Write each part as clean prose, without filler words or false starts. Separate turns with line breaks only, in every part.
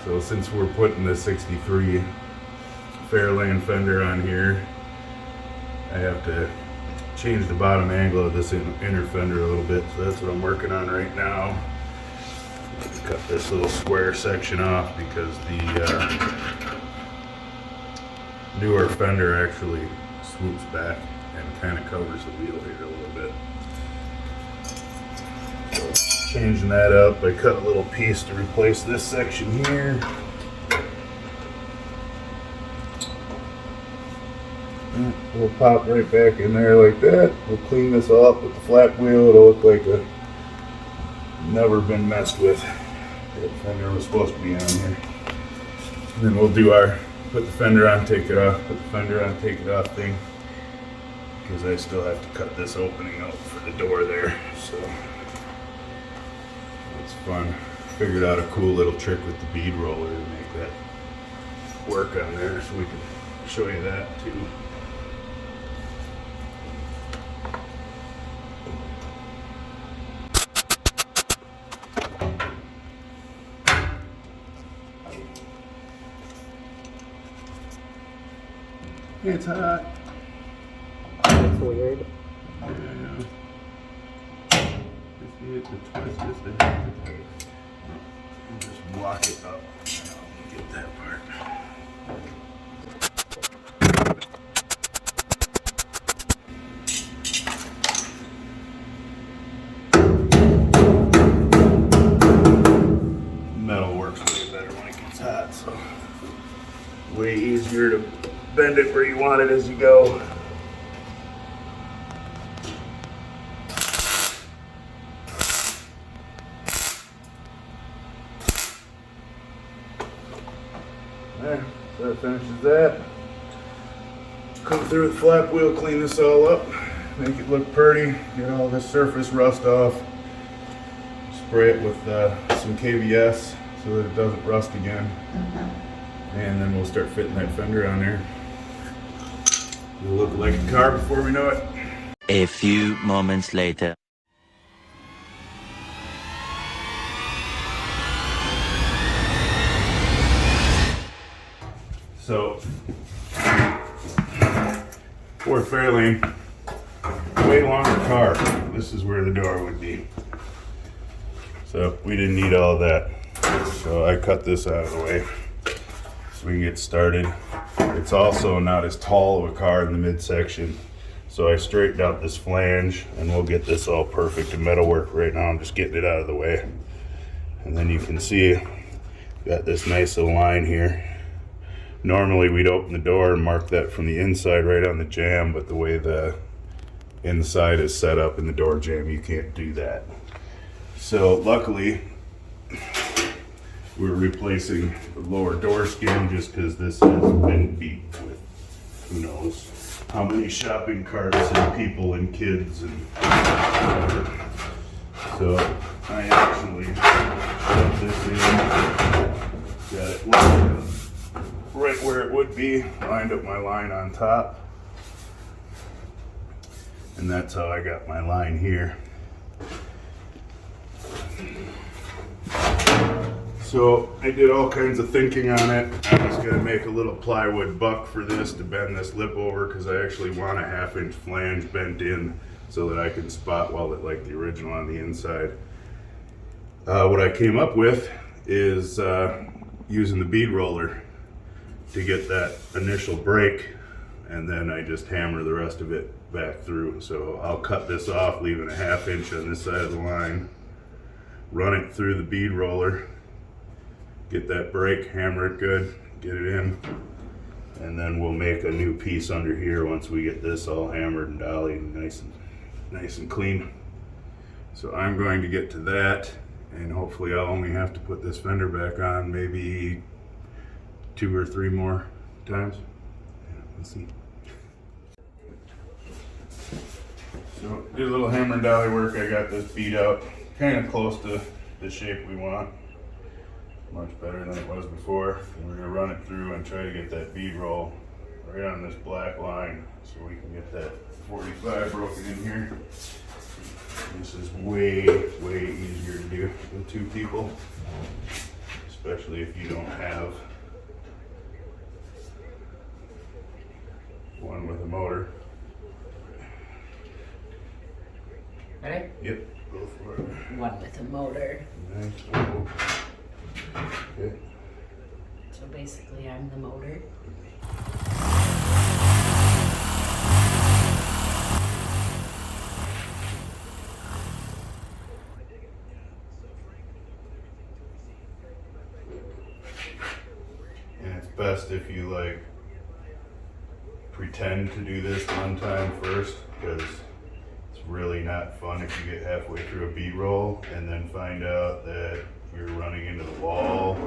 So since we're putting the 63 Fairlane fender on here, I have to change the bottom angle of this inner fender a little bit. So that's what I'm working on right now. Cut this little square section off because the newer fender actually swoops back and kind of covers the wheel here a little bit. So changing that up, I cut a little piece to replace this section here. We'll pop right back in there like that. We'll clean this off with the flat wheel. It'll look like a never been messed with. That fender was supposed to be on here. And then we'll do our put the fender on, take it off, put the fender on, take it off thing. Because I still have to cut this opening out for the door there. So it's fun. Figured out a cool little trick with the bead roller to make that work on there, so we can show you that too. It's hot.
That's weird.
Yeah. Just need it to twist just a hair. And just block it up. I'll get that part. Metal works way better when it gets hot, so way easier to bend it where you want it as you go. There, so that finishes that. Come through with the flap wheel, clean this all up, make it look pretty, get all this surface rust off, spray it with some KBS so that it doesn't rust again, and then we'll start fitting that fender on there. It'll look like a car before we know it.
A few moments later.
So, Ford Fairlane, way longer car. This is where the door would be. So we didn't need all that. So I cut this out of the way so we can get started. It's also not as tall of a car in the midsection. So I straightened out this flange and we'll get this all perfect in metalwork right now. I'm just getting it out of the way. And then you can see, got this nice little line here. Normally we'd open the door and mark that from the inside right on the jamb, but the way the inside is set up in the door jamb, you can't do that. So luckily, we're replacing the lower door skin just because this has been beat with who knows how many shopping carts and people and kids and whatever. So I actually put this in, got it lined right where it would be, lined up my line on top, and that's how I got my line here. So I did all kinds of thinking on it. I was going to make a little plywood buck for this to bend this lip over because I actually want a 1/2-inch flange bent in so that I can spot weld it like the original on the inside. What I came up with is using the bead roller to get that initial break, and then I just hammer the rest of it back through. So I'll cut this off, leaving a 1/2 inch on this side of the line, run it through the bead roller, get that break, hammer it good, get it in, and then we'll make a new piece under here once we get this all hammered and dollied and nice and clean. So I'm going to get to that, and hopefully I'll only have to put this fender back on maybe 2 or 3 more times. Yeah, let's see. So did a little hammer and dolly work. I got this bead out kind of close to the shape we want. Much better than it was before. And we're gonna run it through and try to get that bead roll right on this black line so we can get that 45 broken in here. This is way easier to do with 2 people. Just especially if you don't have one with a motor.
Ready?
Yep, go for it.
One with a motor.
Nice. Oh. Okay.
So basically, I'm the motor.
And it's best if you like pretend to do this one time first, because it's really not fun if you get halfway through a bead roll and then find out that you're running into the wall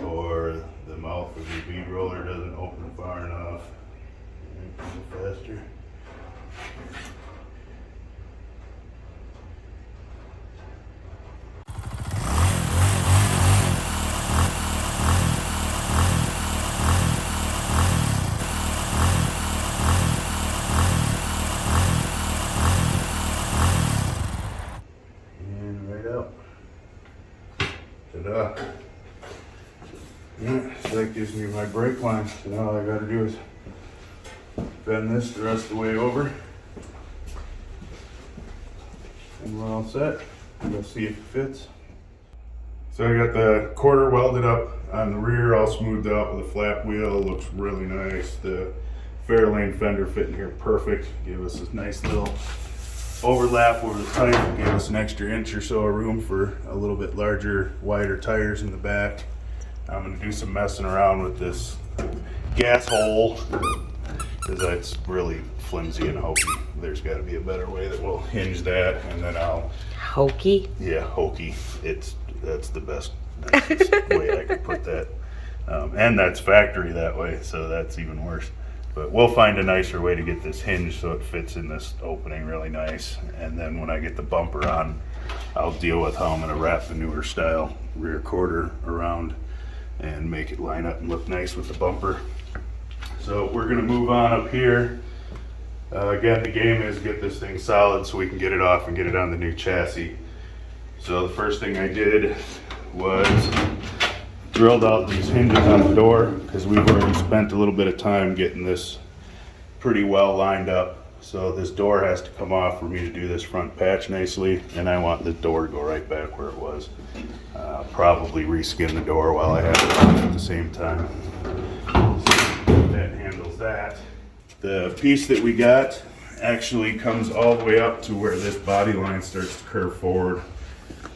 or the mouth of your bead roller doesn't open far enough. A little faster. Ta-da. Yeah, so that gives me my brake line. So now all I gotta do is bend this the rest of the way over. And we're all set. We'll see if it fits. So I got the quarter welded up on the rear, all smoothed out with a flap wheel. Looks really nice. The Fairlane fender fit in here perfect. Gave us this nice little overlap over the tire, gave us an extra inch or so of room for a little bit larger, wider tires in the back. I'm going to do some messing around with this gas hole because that's really flimsy and hokey. There's got to be a better way that will hinge that, and then I'll...
Hokey?
Yeah, hokey. That's the best, nicest way I could put that. And that's factory that way, so that's even worse. But we'll find a nicer way to get this hinge so it fits in this opening really nice. And then when I get the bumper on, I'll deal with how I'm going to wrap the newer style rear quarter around and make it line up and look nice with the bumper. So we're going to move on up here. Again, the game is get this thing solid so we can get it off and get it on the new chassis. So the first thing I did was drilled out these hinges on the door because we've already spent a little bit of time getting this pretty well lined up. So this door has to come off for me to do this front patch nicely, and I want the door to go right back where it was. Probably reskin the door while I have it on at the same time. So that handles that. The piece that we got actually comes all the way up to where this body line starts to curve forward.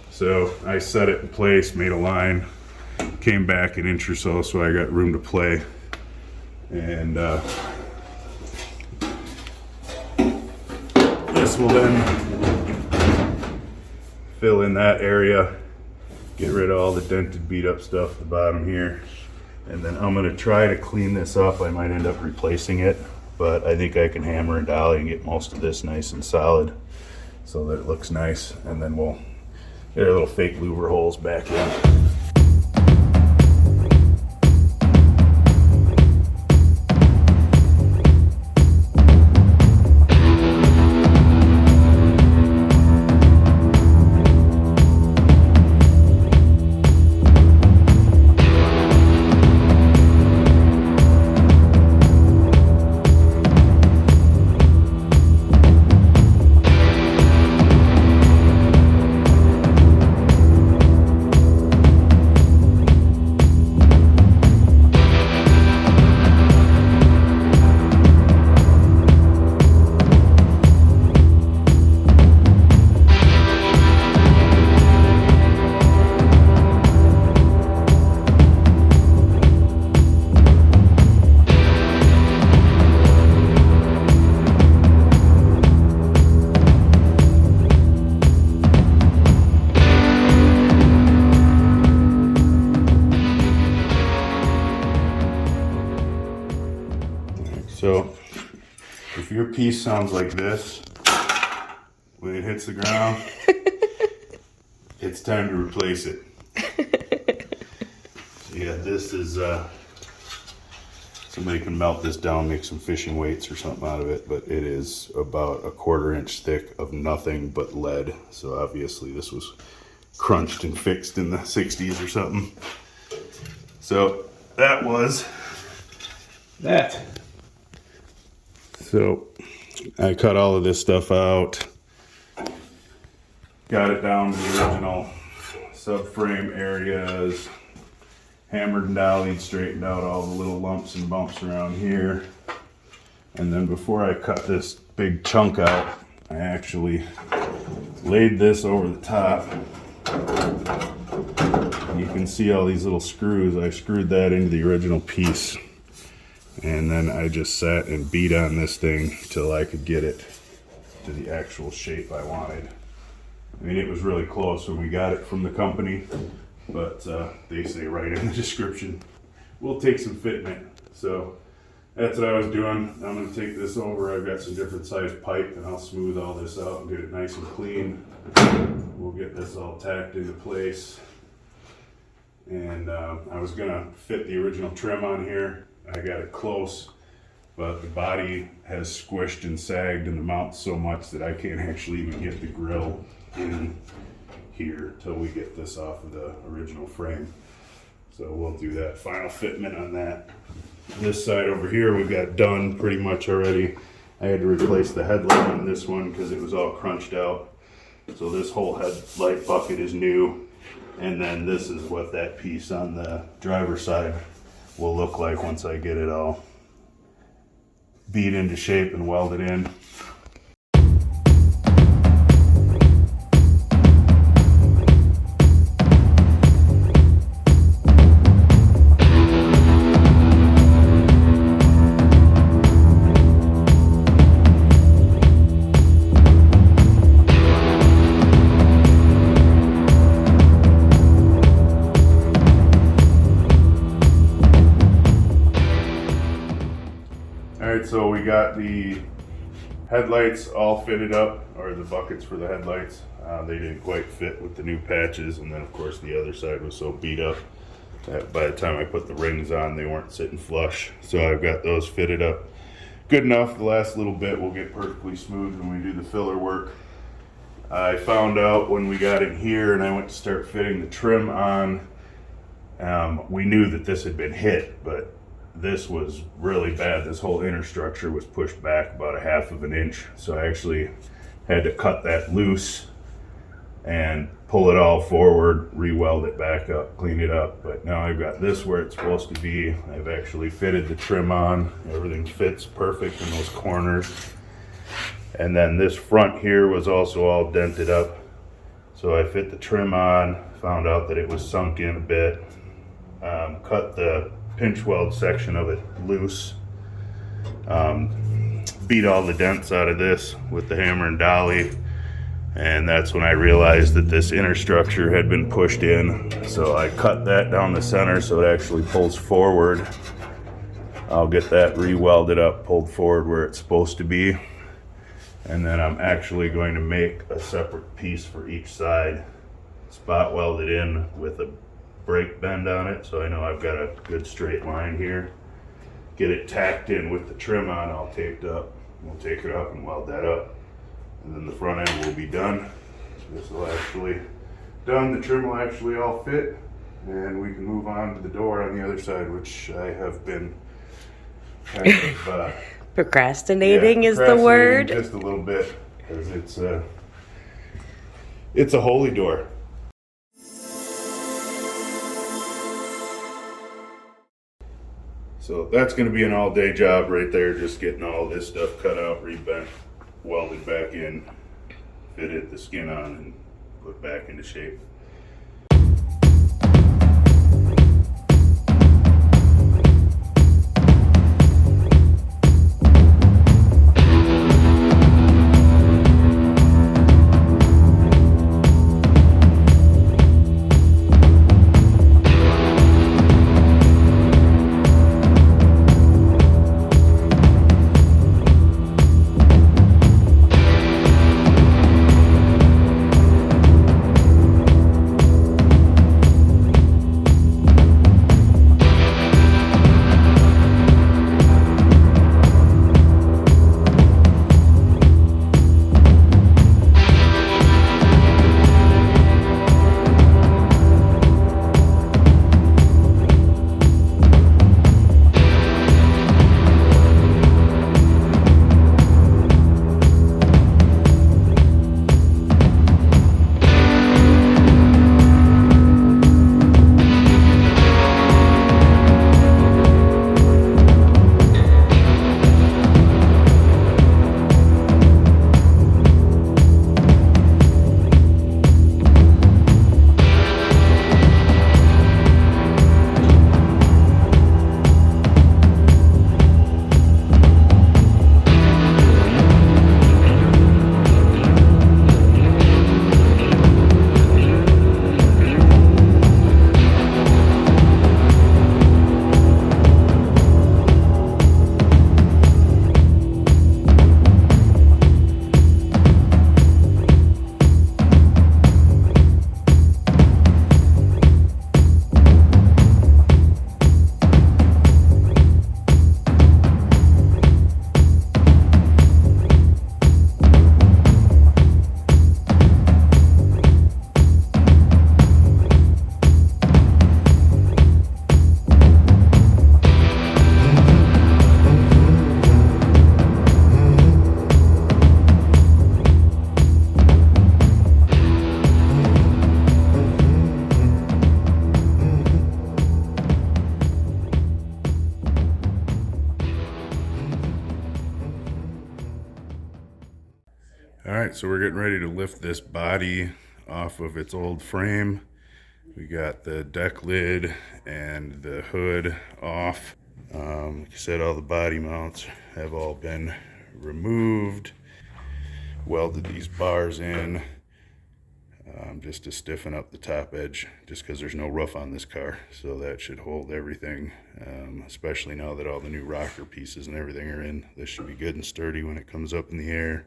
So I set it in place, made a line, came back an inch or so I got room to play. And this will then fill in that area, get rid of all the dented, beat up stuff at the bottom here. And then I'm gonna try to clean this up. I might end up replacing it, but I think I can hammer and dolly and get most of this nice and solid so that it looks nice. And then we'll get our little fake louver holes back in. So if your piece sounds like this when it hits the ground, it's time to replace it. So yeah, this is somebody can melt this down, make some fishing weights or something out of it, but it is about a 1/4 inch thick of nothing but lead. So obviously this was crunched and fixed in the 60s or something. So that was that. So I cut all of this stuff out, got it down to the original subframe areas, hammered and dollied, straightened out all the little lumps and bumps around here. And then before I cut this big chunk out, I actually laid this over the top. And you can see all these little screws. I screwed that into the original piece. And then I just sat and beat on this thing till I could get it to the actual shape I wanted. I mean, it was really close when we got it from the company, but they say right in the description, we'll take some fitting it. So that's what I was doing. I'm gonna take this over. I've got some different size pipe and I'll smooth all this out and get it nice and clean. We'll get this all tacked into place. And I was gonna fit the original trim on here. I got it close, but the body has squished and sagged in the mount so much that I can't actually even get the grill in here till we get this off of the original frame. So we'll do that final fitment on that. This side over here we've got done pretty much already. I had to replace the headlight on this one because it was all crunched out. So this whole headlight bucket is new. And then this is what that piece on the driver's side will look like once I get it all beat into shape and welded in. So we got the headlights all fitted up, or the buckets for the headlights. They didn't quite fit with the new patches, and then of course the other side was so beat up that by the time I put the rings on, they weren't sitting flush. So I've got those fitted up good enough. The last little bit will get perfectly smooth when we do the filler work. I found out when we got in here and I went to start fitting the trim on, we knew that this had been hit, but this was really bad. This whole inner structure was pushed back about 1/2 of an inch. So I actually had to cut that loose and pull it all forward, re-weld it back up, clean it up. But now I've got this where it's supposed to be. I've actually fitted the trim on. Everything fits perfect in those corners. And then this front here was also all dented up. So I fit the trim on, found out that it was sunk in a bit, cut the pinch weld section of it loose, beat all the dents out of this with the hammer and dolly, and that's when I realized that this inner structure had been pushed in. So I cut that down the center so it actually pulls forward. I'll get that re-welded up, pulled forward where it's supposed to be, and then I'm actually going to make a separate piece for each side, spot welded in with a brake bend on it, so I know I've got a good straight line here. Get it tacked in with the trim on, all taped up. We'll take it up and weld that up, and then the front end will be done. This will actually done. The trim will actually all fit, and we can move on to the door on the other side, which I have been kind of
procrastinating is the word.
Just a little bit, because it's a holy door. So that's going to be an all-day job right there, just getting all this stuff cut out, rebent, welded back in, fitted the skin on, and put back into shape. Alright, so we're getting ready to lift this body off of its old frame. We got the deck lid and the hood off. Like I said, all the body mounts have all been removed. Welded these bars in just to stiffen up the top edge, just because there's no roof on this car. So that should hold everything, especially now that all the new rocker pieces and everything are in. This should be good and sturdy when it comes up in the air.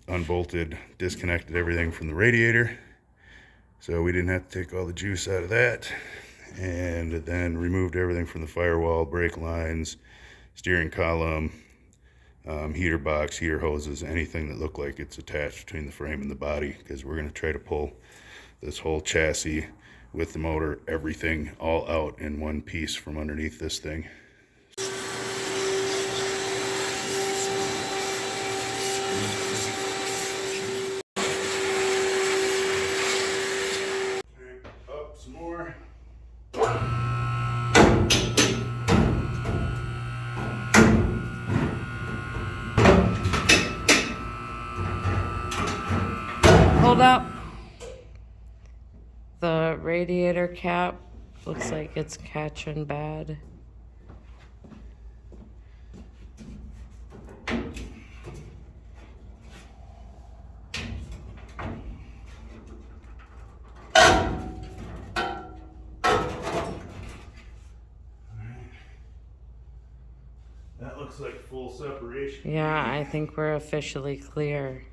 Unbolted, disconnected everything from the radiator, so we didn't have to take all the juice out of that, and then removed everything from the firewall, brake lines, steering column, heater box, heater hoses, anything that looked like it's attached between the frame and the body, because we're going to try to pull this whole chassis with the motor, everything all out in one piece from underneath this thing. Up some more.
Hold up. The radiator cap looks like it's catching bad.
That looks like full separation.
Yeah, I think we're officially clear.